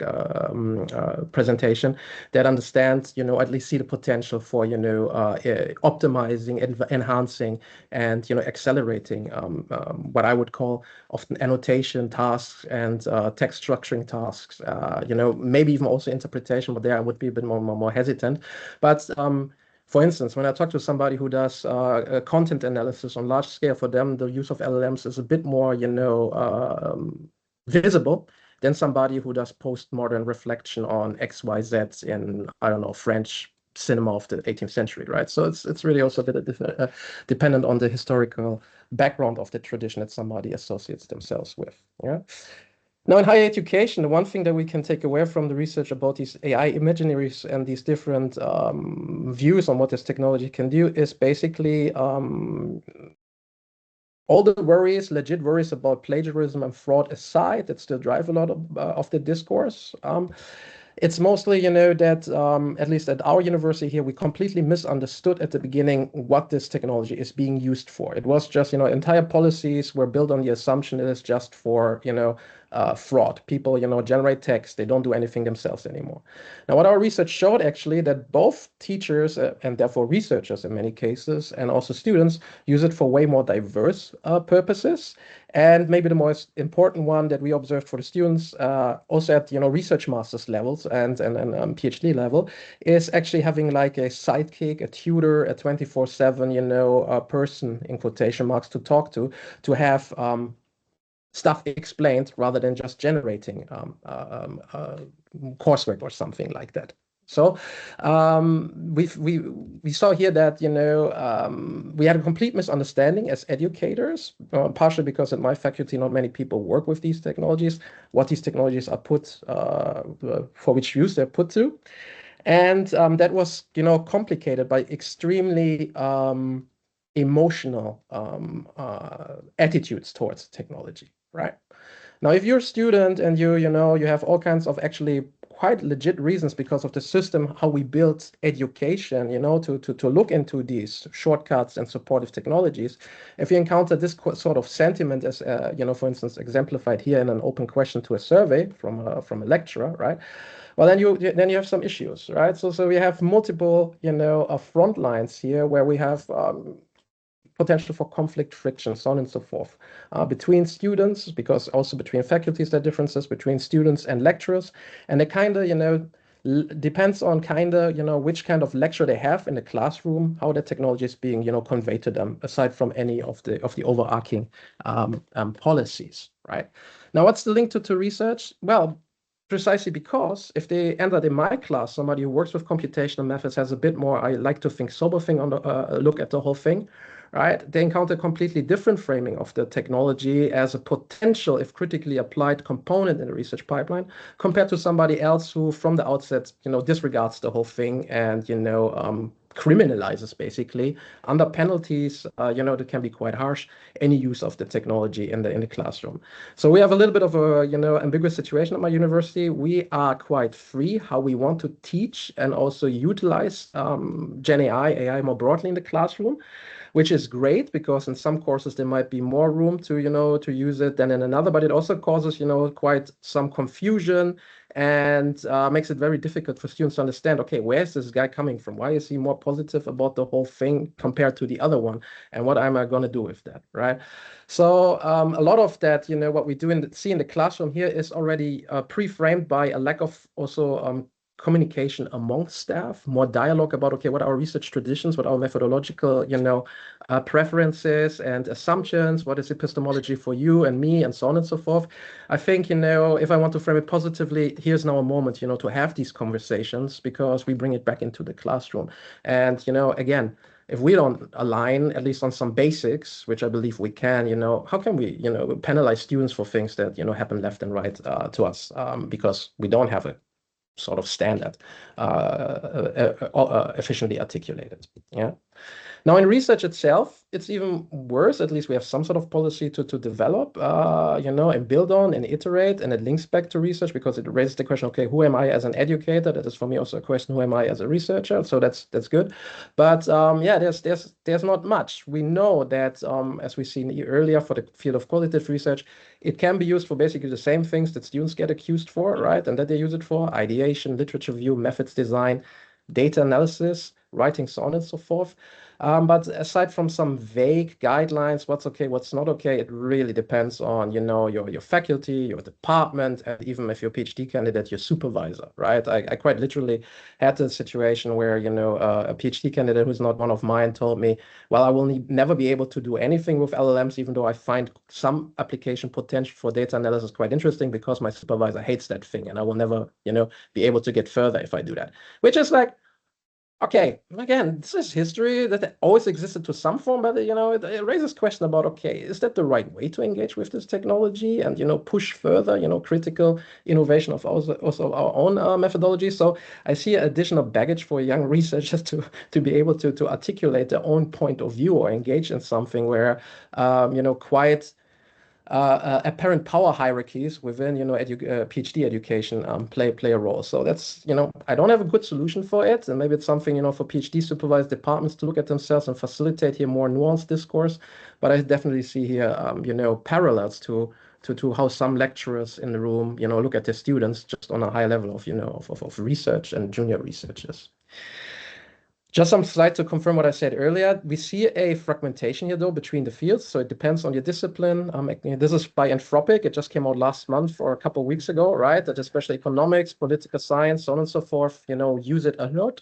presentation, that understand, at least see the potential for optimizing, enhancing, and accelerating what I would call often annotation tasks and text structuring tasks, maybe even also interpretation, but there I would be a bit more hesitant. But for instance, when I talk to somebody who does content analysis on large scale, for them, the use of LLMs is a bit more, visible than somebody who does postmodern reflection on XYZ in, I don't know, French cinema of the 18th century, right? So it's really also a bit dependent on the historical background of the tradition that somebody associates themselves with. Yeah. Now, in higher education, the one thing that we can take away from the research about these AI imaginaries and these different views on what this technology can do is basically all the worries, legit worries about plagiarism and fraud aside, that still drive a lot of the discourse. It's mostly, that at least at our university here, we completely misunderstood at the beginning what this technology is being used for. It was just, entire policies were built on the assumption it is just for, fraud. People, generate text. They don't do anything themselves anymore. Now, what our research showed actually that both teachers and therefore researchers in many cases and also students use it for way more diverse purposes. And maybe the most important one that we observed for the students, also at research master's levels and PhD level, is actually having like a sidekick, a tutor, a 24/7 person in quotation marks to talk to have stuff explained rather than just generating coursework or something like that. So we saw here that we had a complete misunderstanding as educators, partially because at my faculty not many people work with these technologies, what these technologies are put for which use they're put to, and that was complicated by extremely emotional attitudes towards technology. Right. Now, if you're a student and you have all kinds of actually quite legit reasons because of the system, how we build education, to look into these shortcuts and supportive technologies. If you encounter this sort of sentiment as, for instance, exemplified here in an open question to a survey from a lecturer, right? Well, then you have some issues, right? So we have multiple, front lines here where we have potential for conflict, friction, so on and so forth, between students, because also between faculties there are differences, between students and lecturers, and they kind of, depends on kind of, which kind of lecture they have in the classroom, how the technology is being, conveyed to them, aside from any of the overarching policies, right? Now, what's the link to research? Well, precisely because if they entered in my class, somebody who works with computational methods has a bit more, I like to think, sober thing on the look at the whole thing, right? They encounter a completely different framing of the technology as a potential, if critically applied, component in the research pipeline, compared to somebody else who, from the outset, disregards the whole thing and, criminalizes basically under penalties, that can be quite harsh, any use of the technology in the classroom. So we have a little bit of a, ambiguous situation at my university. We are quite free how we want to teach and also utilize Gen AI more broadly in the classroom, which is great because in some courses there might be more room to use it than in another, but it also causes, quite some confusion and makes it very difficult for students to understand, okay, where's this guy coming from? Why is he more positive about the whole thing compared to the other one? And what am I going to do with that, right? So a lot of that, what we see in the classroom here is already pre-framed by a lack of also communication among staff, more dialogue about, okay, what are our research traditions, what are our methodological, preferences and assumptions, what is epistemology for you and me, and so on and so forth. I think, if I want to frame it positively, here's now a moment, to have these conversations because we bring it back into the classroom. And, again, if we don't align, at least on some basics, which I believe we can, how can we, penalize students for things that, happen left and right to us because we don't have a sort of standard efficiently articulated. Yeah. Now, in research itself, it's even worse. At least we have some sort of policy to develop, and build on and iterate, and it links back to research because it raises the question, okay, who am I as an educator? That is for me also a question, who am I as a researcher? So that's good. But yeah, there's not much. We know that, as we've seen earlier for the field of qualitative research, it can be used for basically the same things that students get accused for, right? And that they use it for: ideation, literature review, methods design, data analysis, writing, so on and so forth. But aside from some vague guidelines, what's okay, what's not okay, it really depends on, your faculty, your department, and even if you're a PhD candidate, your supervisor, right? I quite literally had a situation where, a PhD candidate who's not one of mine told me, well, I will never be able to do anything with LLMs, even though I find some application potential for data analysis quite interesting, because my supervisor hates that thing, and I will never, be able to get further if I do that. Which is like, okay, again, this is history that always existed to some form, but it raises question about, okay, is that the right way to engage with this technology and push further critical innovation of also our own methodology? So I see additional baggage for young researchers to be able to articulate their own point of view or engage in something where quite apparent power hierarchies within, PhD education play a role. So that's, I don't have a good solution for it, and maybe it's something, for PhD supervised departments to look at themselves and facilitate here more nuanced discourse. But I definitely see here, parallels to how some lecturers in the room, look at their students just on a high level of, of research and junior researchers. Just some slides to confirm what I said earlier. We see a fragmentation here, though, between the fields. So it depends on your discipline. This is by Anthropic. It just came out last month or a couple of weeks ago, right? That especially economics, political science, so on and so forth, use it a lot.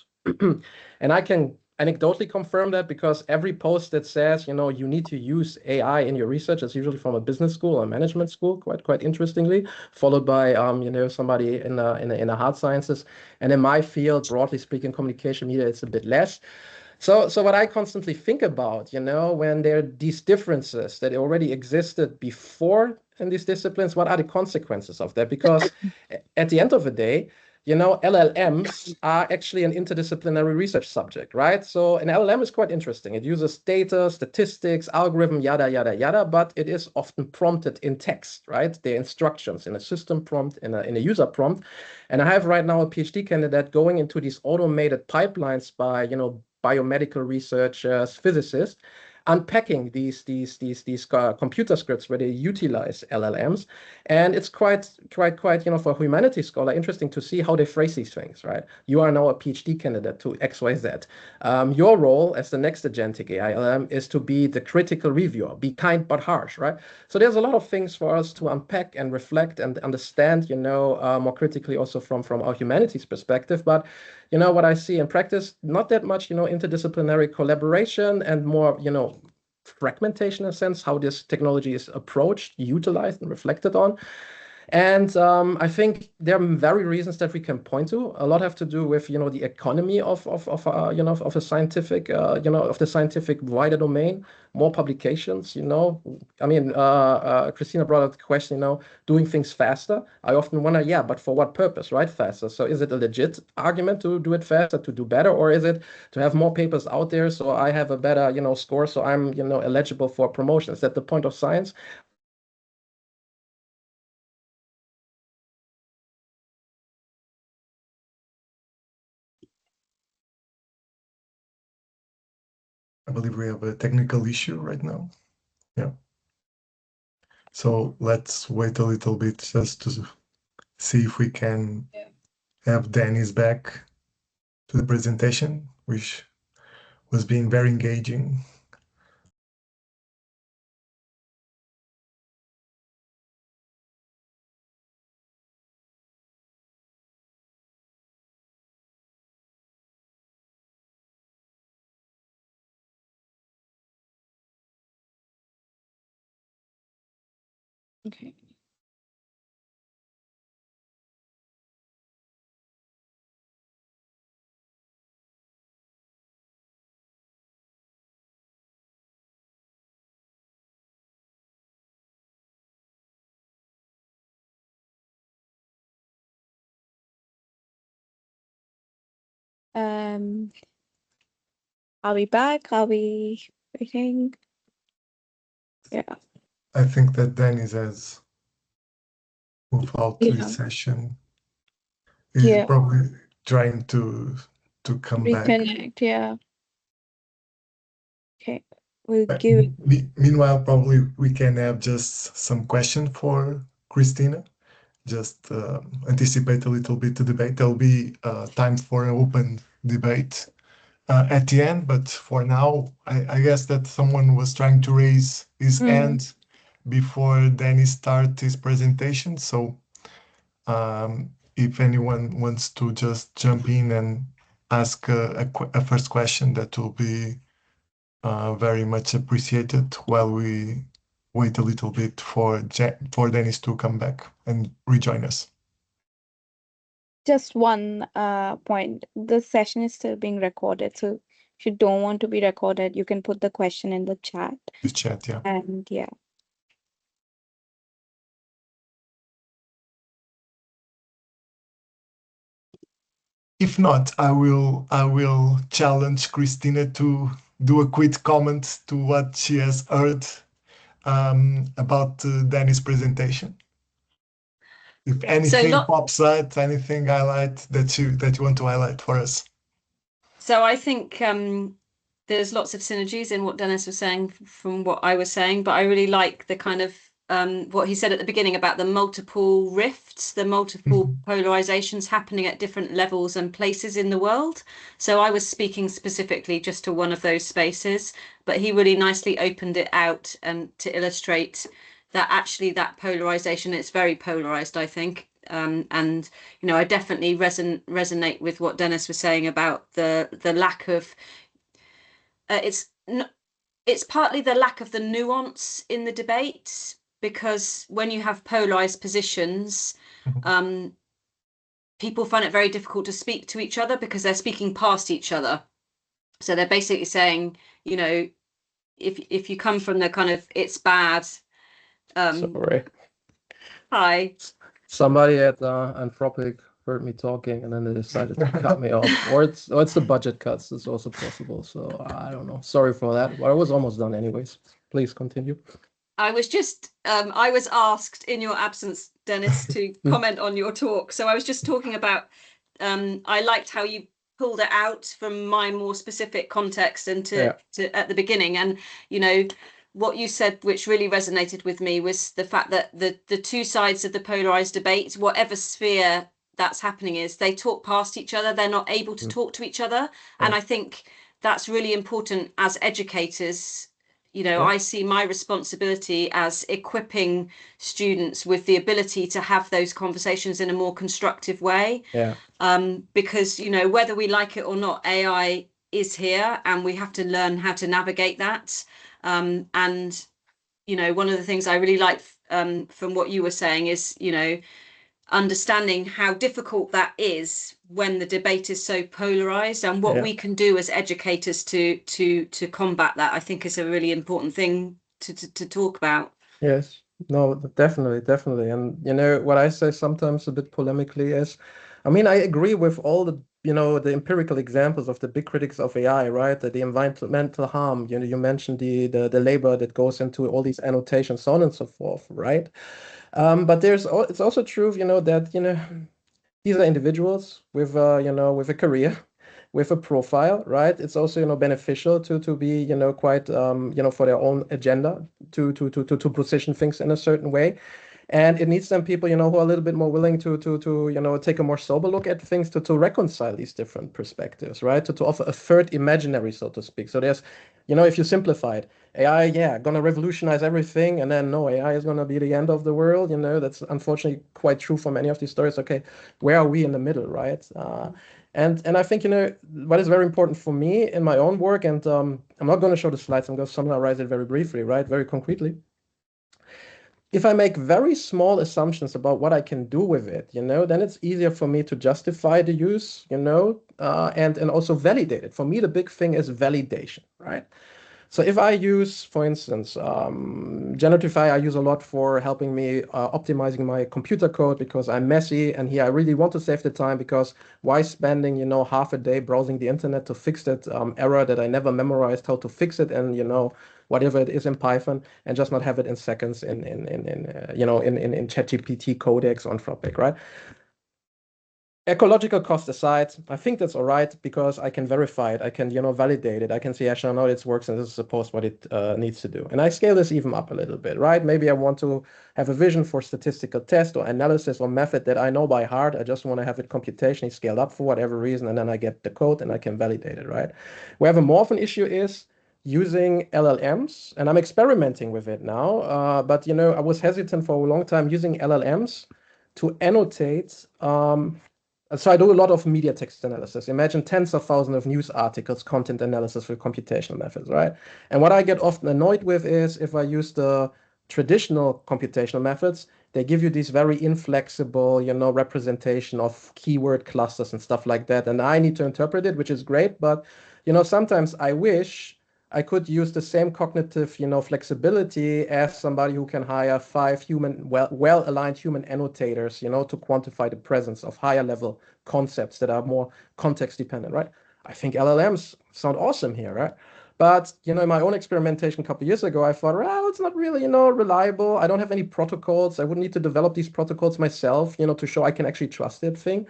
And I can anecdotally confirm that because every post that says, you need to use AI in your research is usually from a business school or management school, quite interestingly, followed by, somebody in the hard sciences. And in my field, broadly speaking, communication media, it's a bit less. So what I constantly think about, when there are these differences that already existed before in these disciplines, what are the consequences of that? Because at the end of the day, LLMs are actually an interdisciplinary research subject, right? So an LLM is quite interesting. It uses data, statistics, algorithm, yada, yada, yada, but it is often prompted in text, right? The instructions in a system prompt, in a user prompt. And I have right now a PhD candidate going into these automated pipelines by, biomedical researchers, physicists. unpacking these computer scripts where they utilize LLMs. And it's quite, you know, for a humanities scholar, interesting to see how they phrase these things, right? You are now a PhD candidate to XYZ. Your role as the next agentic AI LLM is to be the critical reviewer, be kind but harsh, right? So there's a lot of things for us to unpack and reflect and understand, you know, more critically also from our humanities perspective. But, you know, what I see in practice, not that much, you know, interdisciplinary collaboration and more, you know, fragmentation in a sense, how this technology is approached, utilized, and reflected on. And I think there are very reasons that we can point to. A lot have to do with, you know, the economy of you know, of a scientific, you know, of the scientific wider domain, more publications, you know. I mean, Christina brought up the question, you know, doing things faster. I often wonder, yeah, but for what purpose, right? Faster. So is it a legit argument to do it faster, to do better, or is it to have more papers out there so I have a better, you know, score, so I'm, you know, eligible for promotion? Is that the point of science? I believe we have a technical issue right now. Yeah. So let's wait a little bit just to see if we can have Dennis back to the presentation, which was being very engaging. Okay. Are we back? Are we waiting? Yeah. I think that Dennis has moved out Yeah. the session. He's Yeah. probably trying to come back. Reconnect. Yeah. Okay. We'll give it. Meanwhile, probably we can have just some question for Christina. Just anticipate a little bit the debate. There'll be time for an open debate at the end, but for now, I guess that someone was trying to raise his hand before Dennis start his presentation. So if anyone wants to just jump in and ask a first question, that will be very much appreciated while we wait a little bit for Dennis to come back and rejoin us. Just one point. The session is still being recorded, so if you don't want to be recorded, you can put the question in the chat. The chat, yeah. And yeah. If not, I will challenge Christina to do a quick comment to what she has heard about Danny's presentation. If anything pops out, anything highlight that you want to highlight for us. So I think there's lots of synergies in what Dennis was saying from what I was saying, but I really like the kind of what he said at the beginning about the multiple rifts, the multiple polarizations happening at different levels and places in the world. So I was speaking specifically just to one of those spaces, but he really nicely opened it out and to illustrate that actually that polarization, it's very polarized, I think. And you know, I definitely resonate with what Dennis was saying about the lack of it's partly the lack of the nuance in the debate, because when you have polarized positions, people find it very difficult to speak to each other because they're speaking past each other. So they're basically saying, you know, if you come from the kind of it's bad. Sorry. Hi. Somebody at Anthropic heard me talking and then they decided to cut me off. Or it's the budget cuts. It's also possible. So I don't know. Sorry for that. But I was almost done anyways. Please continue. I was just I was asked in your absence, Dennis, to comment on your talk. So I was just talking about I liked how you pulled it out from my more specific context and to at the beginning. And, you know, what you said, which really resonated with me, was the fact that the two sides of the polarized debate, whatever sphere that's happening is, they talk past each other. They're not able to talk to each other. And I think that's really important as educators. You know, I see my responsibility as equipping students with the ability to have those conversations in a more constructive way. Because, you know, whether we like it or not, AI is here and we have to learn how to navigate that. And, you know, one of the things I really like from what you were saying is, you know, understanding how difficult that is when the debate is so polarized, and what we can do as educators to combat that, I think is a really important thing to talk about. Yes, no, definitely. And, you know, what I say sometimes a bit polemically is, I mean, I agree with all the, you know, the empirical examples of the big critics of AI, right? That the environmental harm, you know, you mentioned the labor that goes into all these annotations, so on and so forth, right? But it's also true, you know, that, you know, these are individuals with, you know, with a career, with a profile, right? It's also, you know, beneficial to be, you know, quite, you know, for their own agenda to position things in a certain way. And it needs some people, you know, who are a little bit more willing to you know, take a more sober look at things, to reconcile these different perspectives, right? To offer a third imaginary, so to speak. So there's, you know, if you simplify it, AI, gonna revolutionize everything, and then no, AI is gonna be the end of the world. You know, that's unfortunately quite true for many of these stories. Okay, where are we in the middle, right? And I think, you know, what is very important for me in my own work, and I'm not going to show the slides, I'm going to summarize it very briefly, right? Very concretely. If I make very small assumptions about what I can do with it, you know, then it's easier for me to justify the use, you know, and also validate it. For me, the big thing is validation, right? So if I use, for instance, Generative AI, I use a lot for helping me optimizing my computer code because I'm messy, and here I really want to save the time, because why spending, you know, half a day browsing the internet to fix that error that I never memorized how to fix it, and, you know, whatever it is in Python, and just not have it in seconds in you know, in ChatGPT, Codex, on Anthropic, right? Ecological cost aside, I think that's all right, because I can verify it. I can, you know, validate it. I can say, actually, no, it works, and this is supposed what it needs to do. And I scale this even up a little bit, right? Maybe I want to have a vision for statistical test or analysis or method that I know by heart. I just want to have it computationally scaled up for whatever reason, and then I get the code and I can validate it, right? Where the more of an issue is using LLMs, and I'm experimenting with it now. But, you know, I was hesitant for a long time using LLMs to annotate. So I do a lot of media text analysis. Imagine tens of thousands of news articles, content analysis with computational methods, right? And what I get often annoyed with is if I use the traditional computational methods, they give you these very inflexible, you know, representation of keyword clusters and stuff like that. And I need to interpret it, which is great. But, you know, sometimes I wish I could use the same cognitive, you know, flexibility as somebody who can hire 5 human, well-aligned human annotators, you know, to quantify the presence of higher level concepts that are more context dependent, right? I think LLMs sound awesome here, right? But, you know, in my own experimentation a couple of years ago, I thought, well, it's not really, you know, reliable. I don't have any protocols. I would need to develop these protocols myself, you know, to show I can actually trust that thing.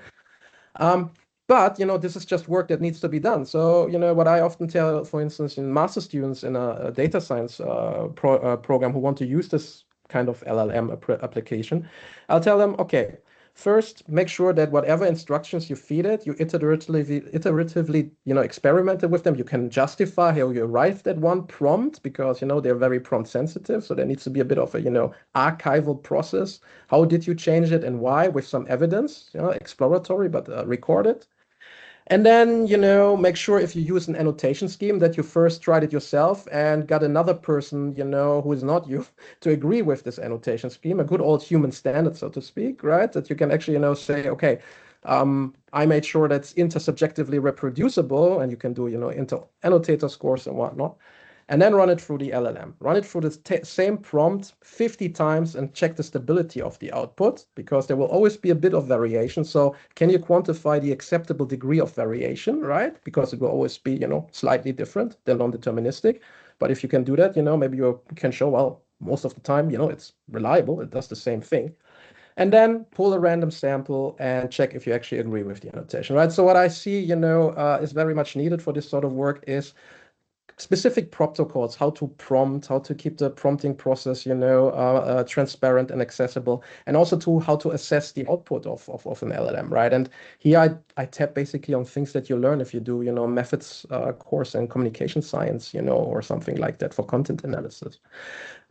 But, you know, this is just work that needs to be done. So, you know, what I often tell, for instance, in master students in a data science program who want to use this kind of LLM application, I'll tell them, okay, first, make sure that whatever instructions you feed it, you iteratively, you know, experimented with them. You can justify how you arrived at one prompt, because, you know, they're very prompt sensitive. So there needs to be a bit of a, you know, archival process. How did you change it and why, with some evidence, you know, exploratory, but recorded. And then, you know, make sure if you use an annotation scheme that you first tried it yourself and got another person, you know, who is not you, to agree with this annotation scheme, a good old human standard, so to speak, right? That you can actually, you know, say, okay, I made sure that's intersubjectively reproducible, and you can do, you know, inter-annotator scores and whatnot. And then run it through the LLM. Run it through the same prompt 50 times and check the stability of the output, because there will always be a bit of variation. So can you quantify the acceptable degree of variation, right? Because it will always be, you know, slightly different than non-deterministic. But if you can do that, you know, maybe you can show, well, most of the time, you know, it's reliable. It does the same thing. and then pull a random sample and check if you actually agree with the annotation, right? So what I see, is very much needed for this sort of work is specific protocols, how to prompt, how to keep the prompting process, transparent and accessible, and also how to assess the output of an LLM, right? And here I tap basically on things that you learn if you do, methods course in communication science, or something like that for content analysis.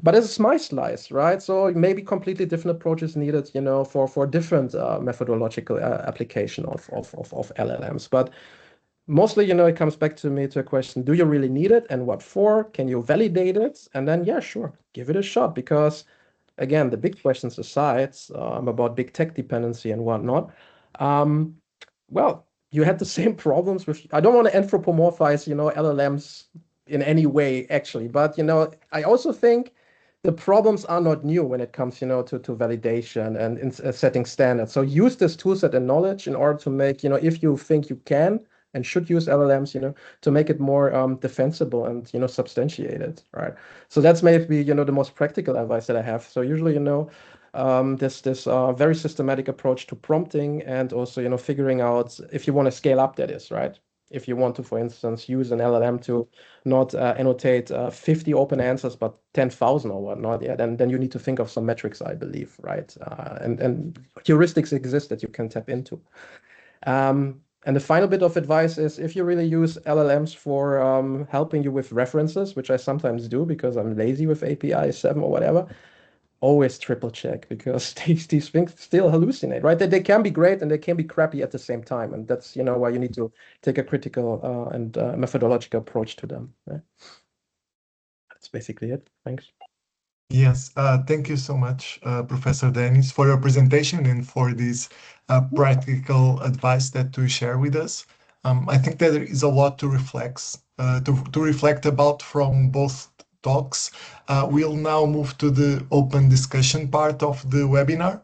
But it's my slice, right? So maybe completely different approaches needed, for different methodological application of LLMs. But mostly, it comes back to a question, do you really need it and what for? Can you validate it? And then, yeah, sure, give it a shot. Because again, the big questions aside, about big tech dependency and whatnot, well, you had the same problems with, I don't want to anthropomorphize, LLMs in any way, actually. But, I also think the problems are not new when it comes, to validation and in, setting standards. So use this toolset and knowledge in order to make, if you think you can and should use LLMs, to make it more defensible and, substantiated, right? So that's maybe, the most practical advice that I have. So usually, this very systematic approach to prompting and also, figuring out if you want to scale up, that is, right? If you want to, for instance, use an LLM to not annotate 50 open answers, but 10,000 or whatnot, yeah, then you need to think of some metrics, I believe, right? And heuristics exist that you can tap into. And the final bit of advice is if you really use LLMs for helping you with references, which I sometimes do because I'm lazy with API 7 or whatever, always triple check because these things still hallucinate, right? They can be great and they can be crappy at the same time. And that's, why you need to take a critical and methodological approach to them. Right? That's basically it. Thanks. Yes, thank you so much, Professor Dennis, for your presentation and for this practical advice that you share with us. I think that there is a lot to reflect about from both talks. We'll now move to the open discussion part of the webinar.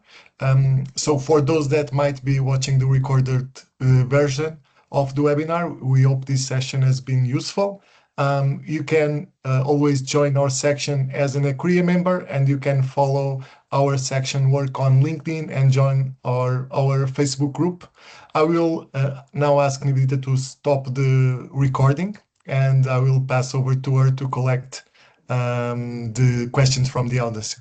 So for those that might be watching the recorded version of the webinar, we hope this session has been useful. You can always join our section as an ECREA member, and you can follow our section work on LinkedIn and join our Facebook group. I will now ask Nivita to stop the recording, and I will pass over to her to collect the questions from the audience.